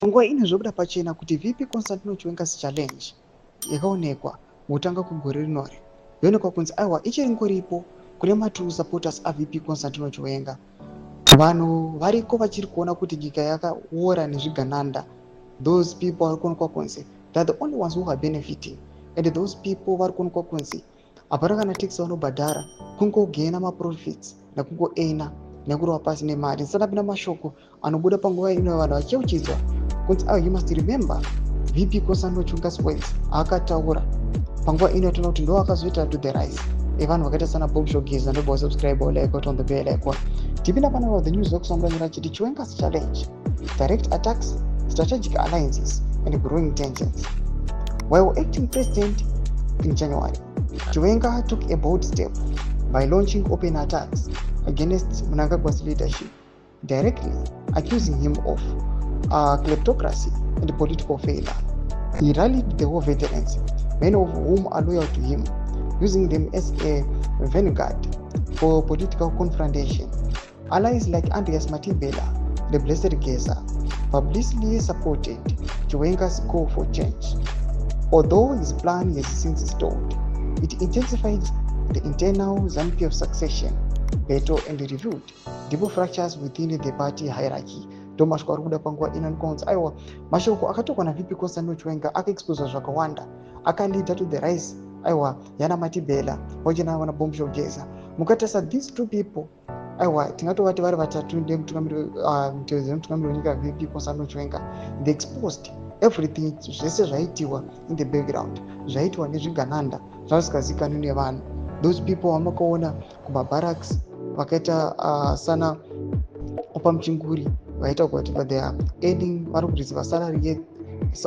Nguva ino zvobuda pachena kuti VP Constantino Chiwenga's challenge yakaonekwa mutanga kugore rinori yoonekwa kunzi aiwa ichiri ngoripo kune matrue supporters aVP Constantino Chiwenga. Vanhu variko vachiri kuona kuti nyika yakaora nezvigananda. Those people vari kuonekwa kunzi they are the only ones who are benefiting, and those people vari kuonekwa kunzi hapana kana tax vanobhadhara, kungogena maprofits nekungoeina nekurova pasi nemari. Ndisanapinda mashoko anobuda panguva ino vanhu vachiyeuchidzwa kunzi you must remember VP Constantino Chiwenga's words akataura panguva ino yatoona kuti ndo akazoita to the rise evanhu vakaita sana Bob Shogeza. Ndobva subscribe or like on the bell icon. Tipinda pana of the news zokusangurira chiti Chiwenga's challenge, direct attacks, strategic alliances and growing tensions. While acting president in January, Chiwenga took a bold step by launching open attacks against Mnangagwa's leadership, directly accusing him of kleptocracy and political failure. He rallied the war veterans, many of whom are loyal to him, using them as a vanguard for political confrontation. Allies like Andreas Matibela, the Blessed Geza, publicly supported Chiwenga's call for change. Although his plan has since stalled, it intensified the internal ZANU-PF succession battle and revealed deeper fractures within the party hierarchy. Mashoko ari kuda panguva ino nkonzi aiwa mashoko akatokwa naVP Constantino Chiwenga akaexposa zvakawanda, akalead to the rise aiwa yana Matibela wachina wana Bob Shogeza. Mukatarisa these two people aiwa tingatovati vari vatatu mutungamiri wenyika VP Constantino Chiwenga, they exposed everything zvese zvaitiwa in the background, zvaitiwa nezvigananda zvazvisingazivikanwi nevanhu. Those people vamakaona kumabarracks vakaita sana Pamuchinguri vaita kuti they are earning vari kureceive salary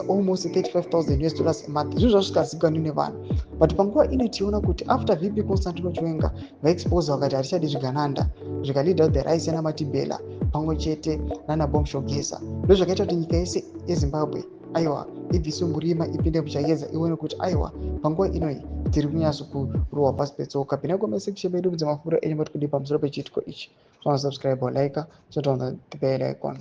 almost $35,000 a month. Izvo zvazvisingazivikanwi nevanhu, but panguva ino tiona kuti after VP Constantino Chiwenga vaexpose vakati hatichadi zvigananda, zvikalead the rise yana Matibela pamwe chete nana Bob Shogeza, ndo zvakaita kuti nyika yese yeZimbabwe aiwa ibvise murima ipinde muchayeza ione kuti aiwa panguva inoi tiri kunyatsokurwa pasi petsoka. PANECHAMISA section yedu dzemafuro enyu kuti kudi pamusoro pechiitiko ichi. Subscribe or like, so on the bell icon.